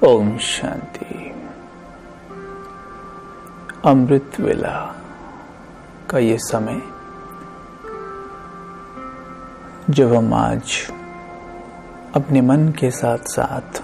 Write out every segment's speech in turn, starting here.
ओम शांति। अमृत वेला का ये समय जब हम आज अपने मन के साथ साथ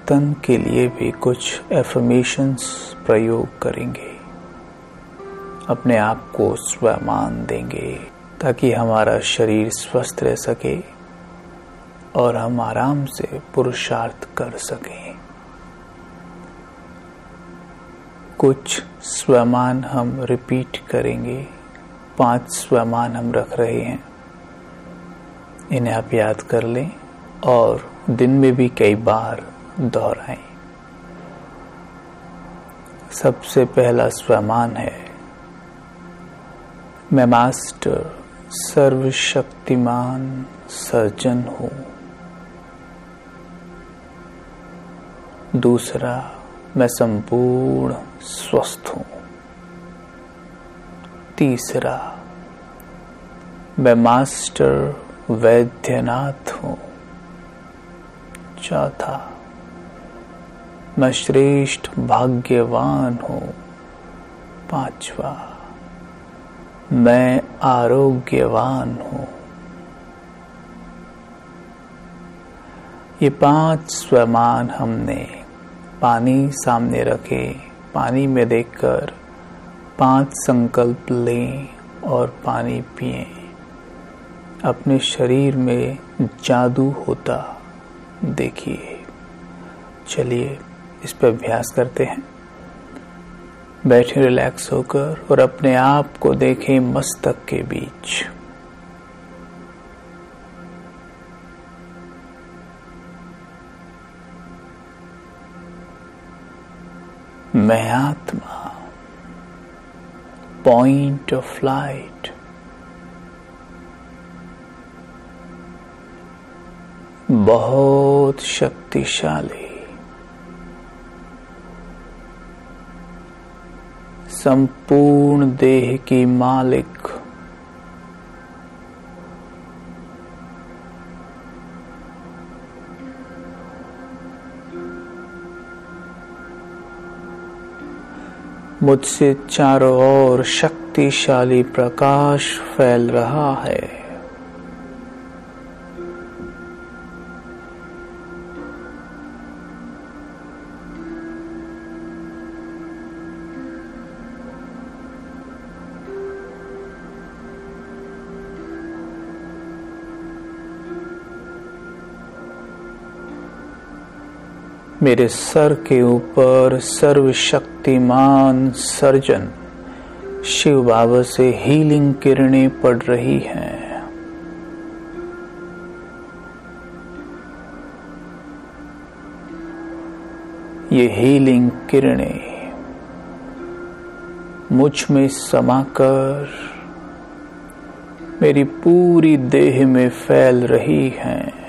तन के लिए भी कुछ एफर्मेशंस प्रयोग करेंगे, अपने आप को स्वमान देंगे ताकि हमारा शरीर स्वस्थ रह सके और हम आराम से पुरुषार्थ कर सकें। कुछ स्वमान हम रिपीट करेंगे। 5 स्वमान हम रख रहे हैं, इन्हें आप याद कर लें और दिन में भी कई बार दोहराएं। सबसे पहला स्वमान है, मैं मास्टर सर्वशक्तिमान सर्जन हूं। दूसरा, मैं संपूर्ण स्वस्थ हूं। तीसरा, मैं मास्टर वैद्यनाथ हूं। चौथा, मैं श्रेष्ठ भाग्यवान हूं। पांचवा, मैं आरोग्यवान हूं। ये 5 स्वमान हमने पानी सामने रखे, पानी में देखकर 5 संकल्प लें और पानी पिएं। अपने शरीर में जादू होता देखिए। चलिए इस पर अभ्यास करते हैं। बैठे रिलैक्स होकर और अपने आप को देखें मस्तक के बीच। मैं आत्मा, पॉइंट ऑफ लाइट, बहुत शक्तिशाली, संपूर्ण देह की मालिक, मुझसे चारों ओर शक्तिशाली प्रकाश फैल रहा है। मेरे सर के ऊपर सर्वशक्तिमान सर्जन शिव बाबा से हीलिंग किरणें पड़ रही हैं। ये हीलिंग किरणें मुझ में समाकर मेरी पूरी देह में फैल रही हैं।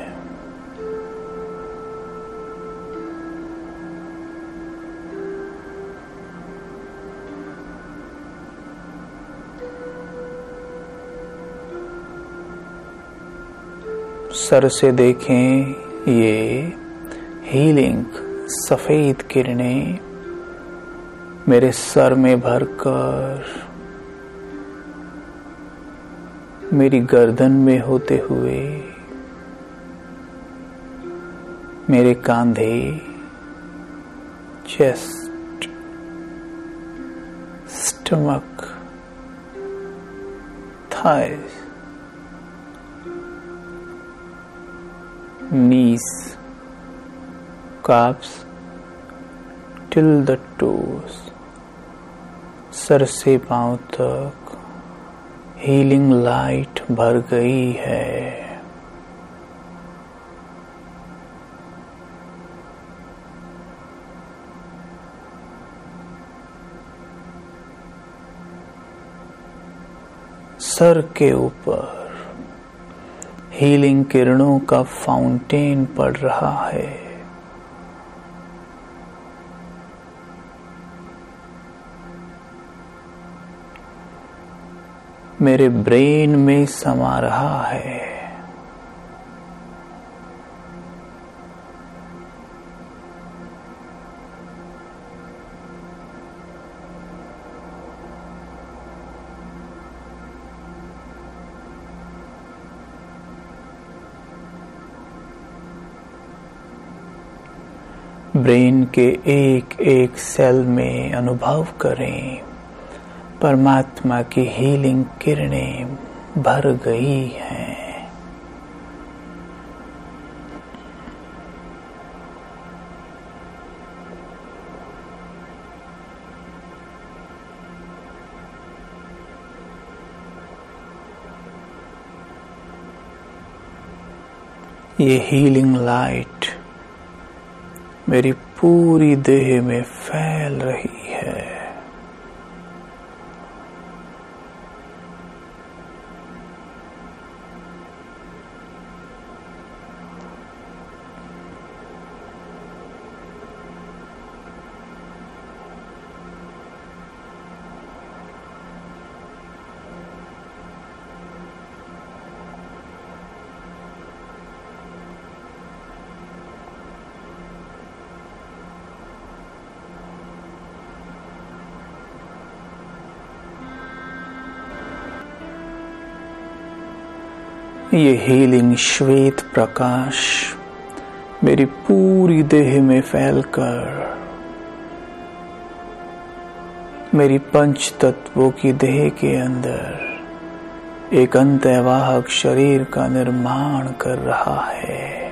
सर से देखें, ये हीलिंग सफेद किरणें मेरे सर में भरकर मेरी गर्दन में होते हुए मेरे कांधे, chest, stomach, thighs, knees, calves till the toes, sir से पांव तक हीलिंग लाइट भर गई है। सर के ऊपर हीलिंग किरणों का फाउंटेन पड़ रहा है। मेरे ब्रेन में समा रहा है। ब्रेन के एक एक सेल में अनुभव करें परमात्मा की हीलिंग किरणें भर गई हैं। ये हीलिंग लाइट मेरी पूरी देह में फैल रही है। ये हीलिंग श्वेत प्रकाश मेरी पूरी देह में फैलकर मेरी पंच तत्वों की देह के अंदर एक अंतःवाहक शरीर का निर्माण कर रहा है।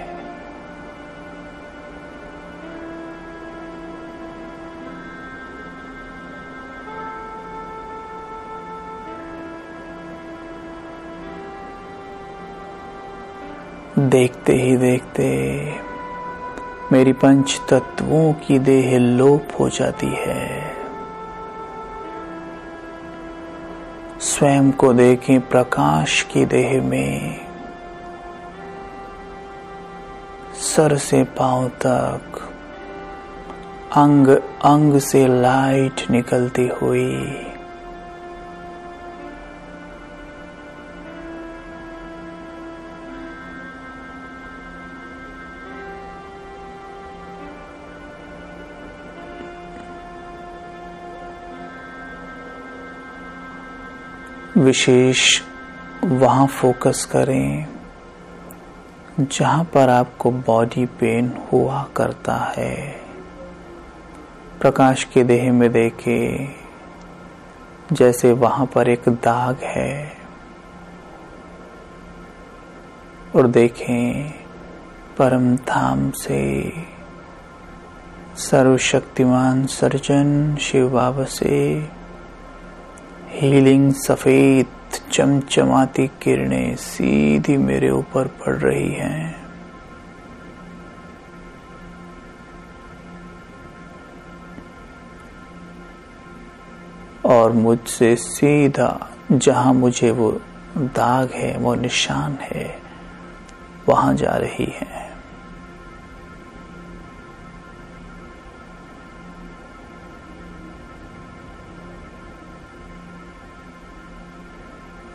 देखते ही देखते मेरी पंच तत्वों की देह लोप हो जाती है। स्वयं को देखें प्रकाश की देह में, सर से पांव तक अंग अंग से लाइट निकलती हुई विशेष वहां फोकस करें जहां पर आपको बॉडी पेन हुआ करता है। प्रकाश की देह में देखें जैसे वहां पर एक दाग है और देखें परम धाम से सर्वशक्तिमान सर्जन शिव बाबा से हीलिंग सफेद चमचमाती किरणें सीधी मेरे ऊपर पड़ रही हैं। और मुझसे सीधा जहां मुझे वो दाग है, वो निशान है, वहां जा रही है।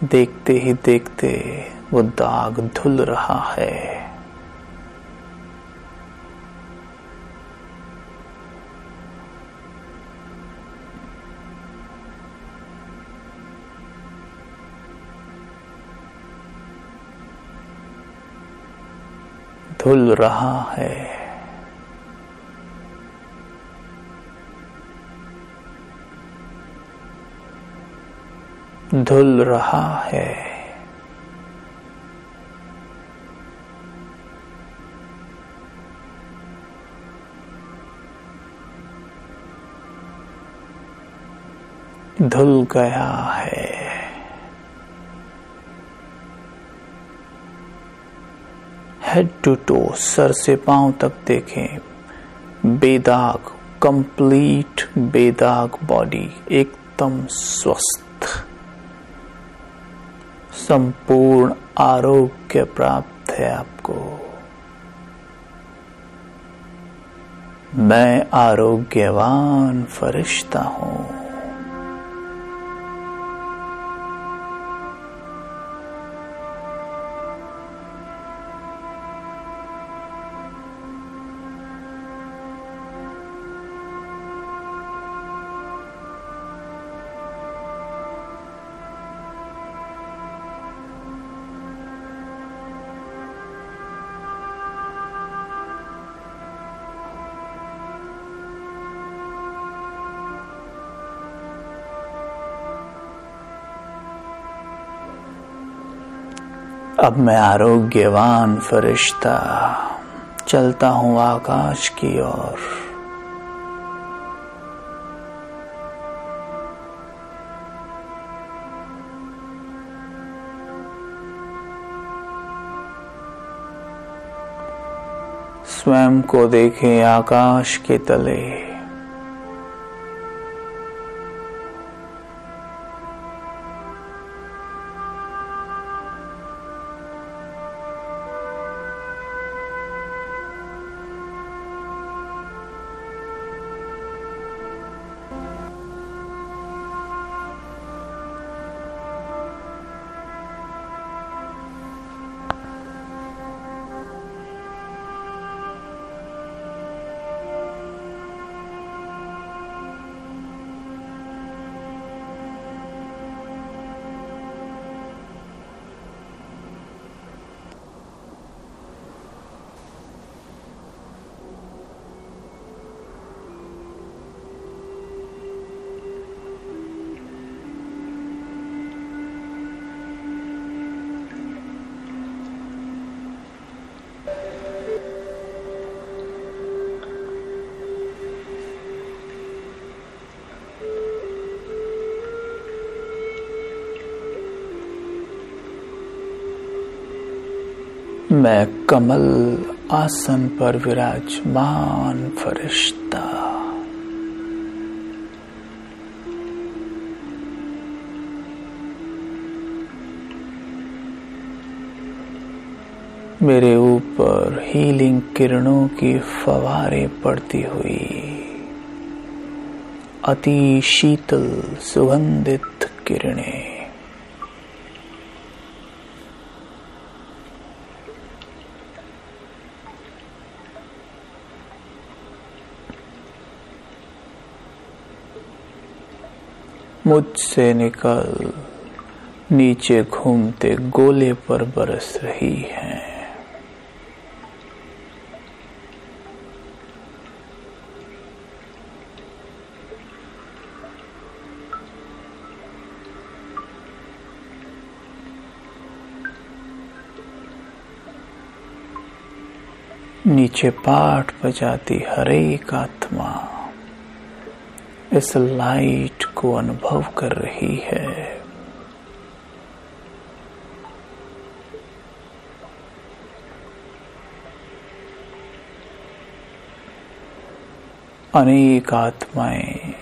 देखते ही देखते वो दाग धुल रहा है। धुल रहा है। धुल रहा है। धुल गया है। हेड टू टो, सर से पांव तक देखें, बेदाग, कंप्लीट बेदाग बॉडी, एकदम स्वस्थ, संपूर्ण आरोग्य प्राप्त है आपको। मैं आरोग्यवान फरिश्ता हूं। अब मैं आरोग्यवान फरिश्ता चलता हूँ आकाश की ओर। स्वयं को देखें आकाश के तले। मैं कमल आसन पर विराजमान फरिश्ता। मेरे ऊपर हीलिंग किरणों की फवारे पड़ती हुई अति शीतल सुगंधित किरणें। मुझसे निकल नीचे घूमते गोले पर बरस रही हैं। नीचे पाठ बजाती हर एक आत्मा इस लाइट को अनुभव कर रही है। अनेक आत्माएं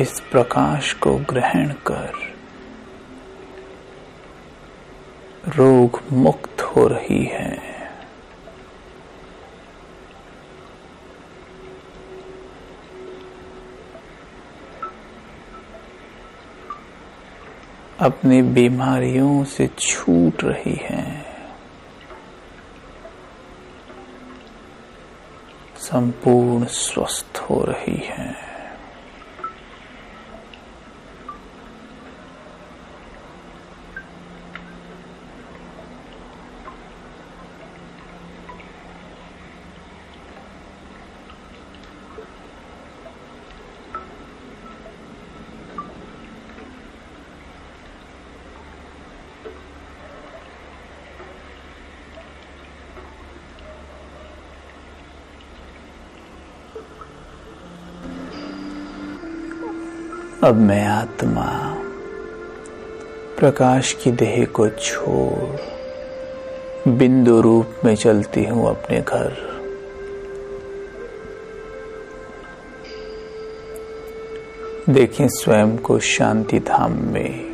इस प्रकाश को ग्रहण कर रोग मुक्त हो रही हैं। अपनी बीमारियों से छूट रही हैं। संपूर्ण स्वस्थ हो रही हैं। अब मैं आत्मा प्रकाश की देह को छोड़ बिंदु रूप में चलती हूँ अपने घर। देखें स्वयं को शांति धाम में।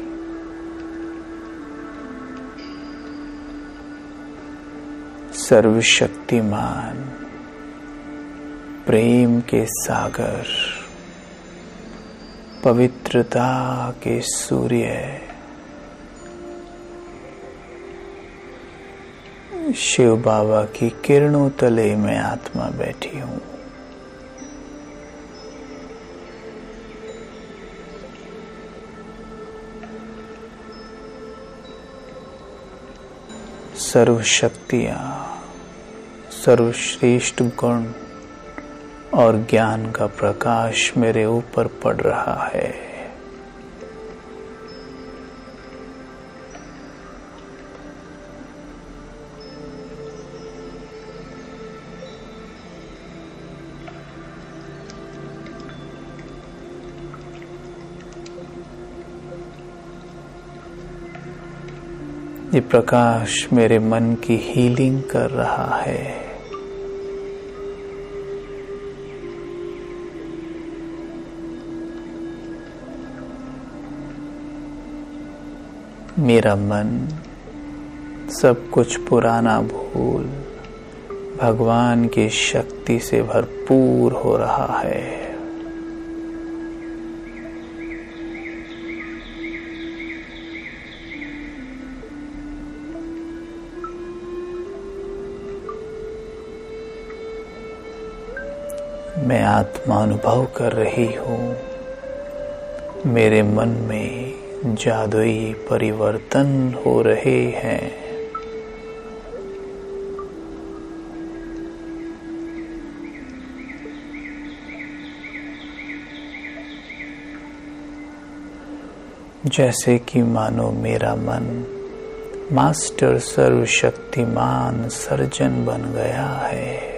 सर्वशक्तिमान प्रेम के सागर, पवित्रता के सूर्य, शिव बाबा की किरणों तले में आत्मा बैठी हूँ। सर्वशक्तियाँ, सर्वश्रेष्ठ गुण और ज्ञान का प्रकाश मेरे ऊपर पड़ रहा है। ये प्रकाश मेरे मन की हीलिंग कर रहा है। मेरा मन सब कुछ पुराना भूल भगवान की शक्ति से भरपूर हो रहा है। मैं आत्मा अनुभव कर रही हूँ, मेरे मन में जादुई परिवर्तन हो रहे हैं। जैसे कि मानो मेरा मन मास्टर सर्वशक्तिमान सर्जन बन गया है।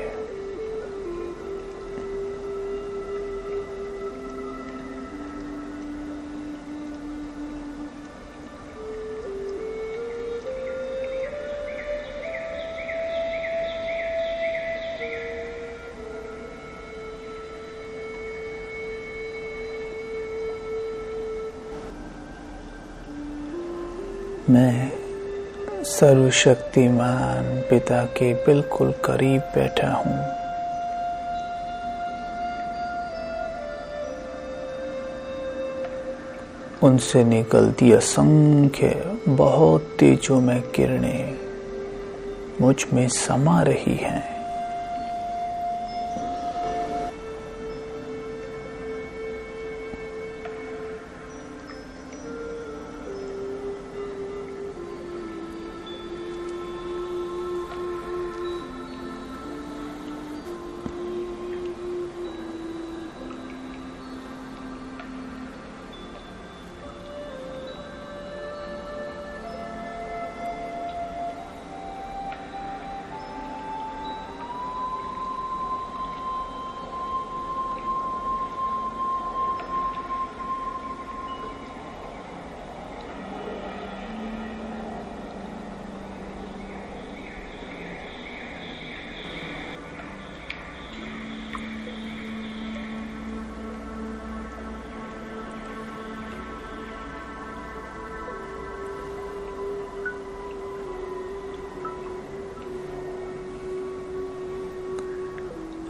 मैं सर्वशक्तिमान पिता के बिल्कुल करीब बैठा हूँ। उनसे निकलती असंख्य बहुत तेजोमय किरणें मुझ में समा रही हैं।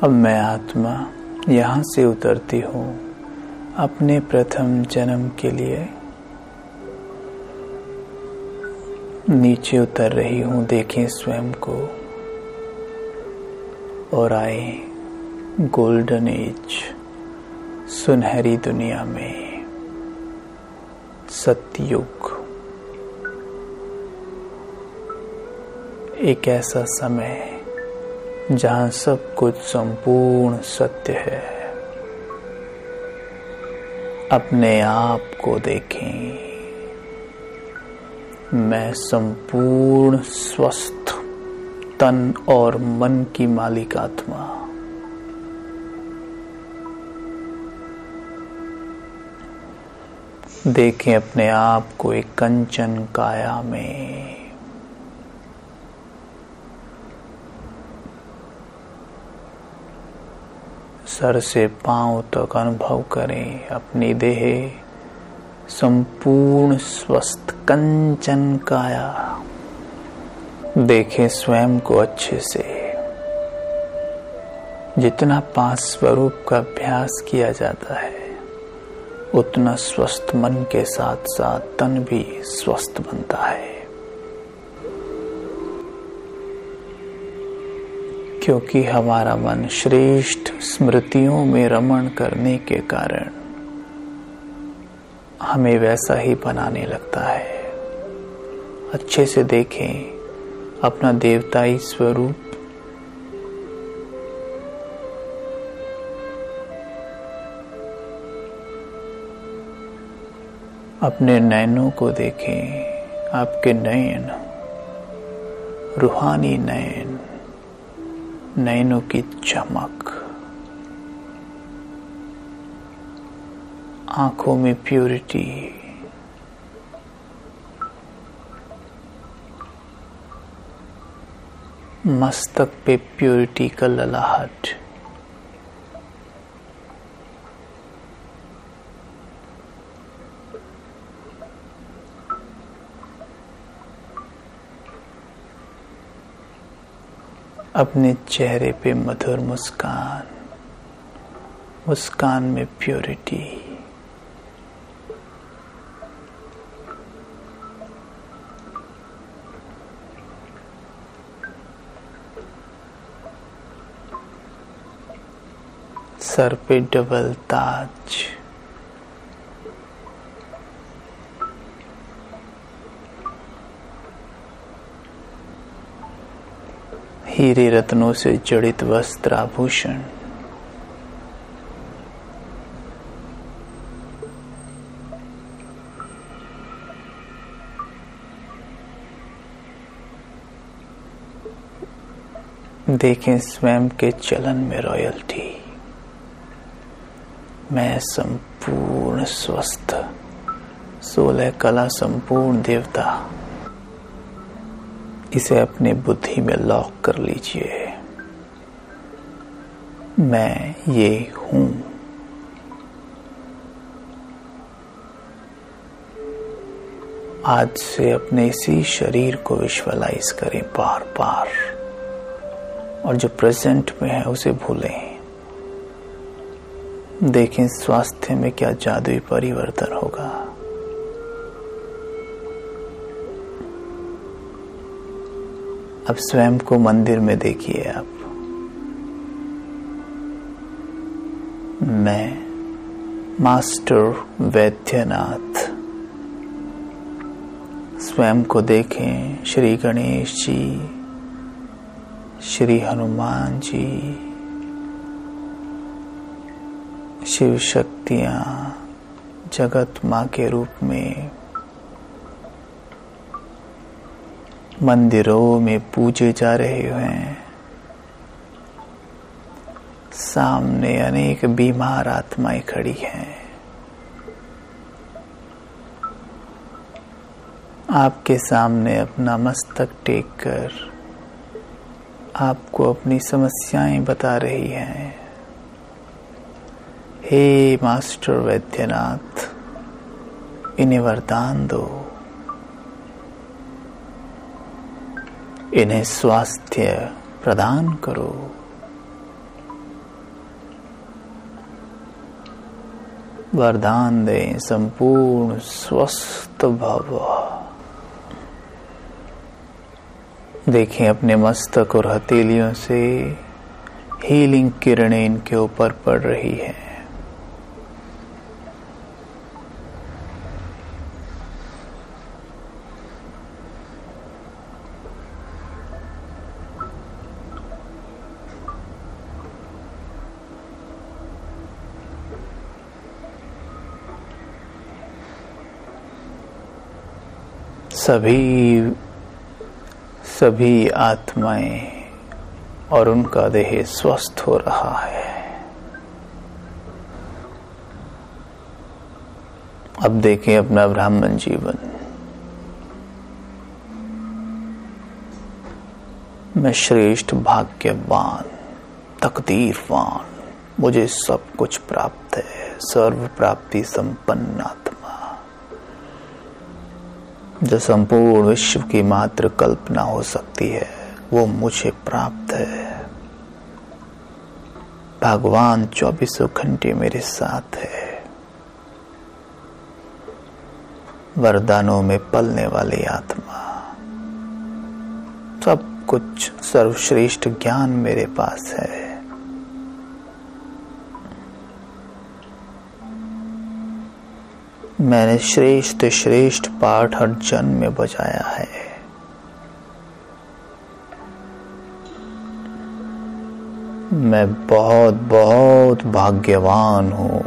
अब मैं आत्मा यहाँ से उतरती हूँ अपने प्रथम जन्म के लिए। नीचे उतर रही हूँ, देखें स्वयं को और आए गोल्डन एज, सुनहरी दुनिया में, सतयुग। एक ऐसा समय जहाँ सब कुछ संपूर्ण सत्य है। अपने आप को देखें, मैं संपूर्ण स्वस्थ तन और मन की मालिक आत्मा। देखें अपने आप को एक कंचन काया में। सर से पांव तक अनुभव करें अपनी देह संपूर्ण स्वस्थ कंचन काया। देखें स्वयं को अच्छे से। जितना पांच स्वरूप का अभ्यास किया जाता है उतना स्वस्थ मन के साथ साथ तन भी स्वस्थ बनता है। क्योंकि हमारा मन श्रेष्ठ स्मृतियों में रमण करने के कारण हमें वैसा ही बनाने लगता है। अच्छे से देखें अपना देवताई स्वरूप। अपने नयनों को देखें, आपके नयन रूहानी नयन, नयनों की चमक, आंखों में प्यूरिटी, मस्तक पे प्योरिटी का ललाहट, अपने चेहरे पे मधुर मुस्कान, मुस्कान में प्योरिटी। सर पे डबल ताज, हीरे रत्नों से जड़ित वस्त्र आभूषण, देखें स्वयं के चलन में रॉयल्टी। मैं संपूर्ण स्वस्थ, 16 कला संपूर्ण देवता। इसे अपने बुद्धि में लॉक कर लीजिए। मैं ये हूं। आज से अपने इसी शरीर को विजुअलाइज करें बार बार, और जो प्रेजेंट में है उसे भूलें। देखें स्वास्थ्य में क्या जादुई परिवर्तन होगा। अब स्वयं को मंदिर में देखिए आप। मैं मास्टर वैद्यनाथ। स्वयं को देखें श्री गणेश जी, श्री हनुमान जी, शिव शक्तियां जगत मां के रूप में मंदिरों में पूजे जा रहे हैं। सामने अनेक बीमार आत्माएं खड़ी हैं। आपके सामने अपना मस्तक टेक कर आपको अपनी समस्याएं बता रही हैं। हे मास्टर वैद्यनाथ, इन्हें वरदान दो, इन्हें स्वास्थ्य प्रदान करो। वरदान दें संपूर्ण स्वस्थ भव। देखें अपने मस्तक और हथेलियों से हीलिंग किरणें इनके ऊपर पड़ रही हैं। सभी आत्माएं और उनका देह स्वस्थ हो रहा है। अब देखें अपना ब्राह्मण जीवन। मैं श्रेष्ठ भाग्यवान, तकदीरवान, मुझे सब कुछ प्राप्त है। सर्व प्राप्ति संपन्न आत्मा, जो संपूर्ण विश्व की मात्र कल्पना हो सकती है, वो मुझे प्राप्त है। भगवान 24 घंटे मेरे साथ है। वरदानों में पलने वाली आत्मा, सब कुछ सर्वश्रेष्ठ ज्ञान मेरे पास है। मैंने श्रेष्ठ श्रेष्ठ पाठ हर जन्म में बजाया है। मैं बहुत बहुत भाग्यवान हूं।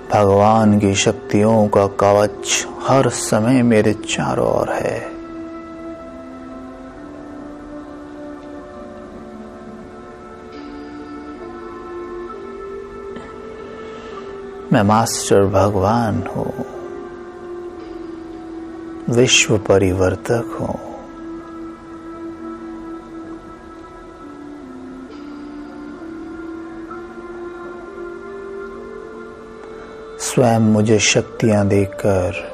भगवान की शक्तियों का कवच हर समय मेरे चारों ओर है। मैं मास्टर भगवान हूं। विश्व परिवर्तक हूं। स्वयं मुझे शक्तियां देकर,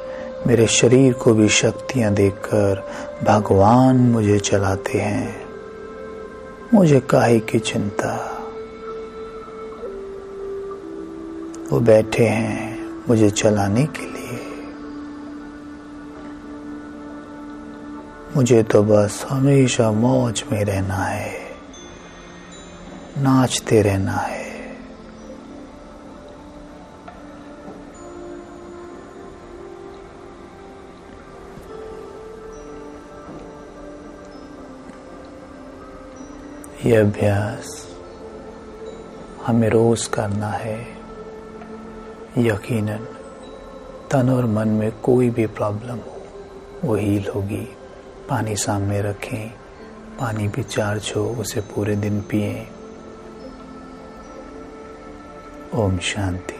मेरे शरीर को भी शक्तियां देकर भगवान मुझे चलाते हैं। मुझे काहे की चिंता। वो बैठे हैं मुझे चलाने के लिए। मुझे तो बस हमेशा मौज में रहना है, नाचते रहना है। यह अभ्यास हमें रोज करना है। यकीनन तन और मन में कोई भी प्रॉब्लम हो वो हील होगी। पानी सामने रखें, पानी भी चार्ज हो, उसे पूरे दिन पिएं। ओम शांति।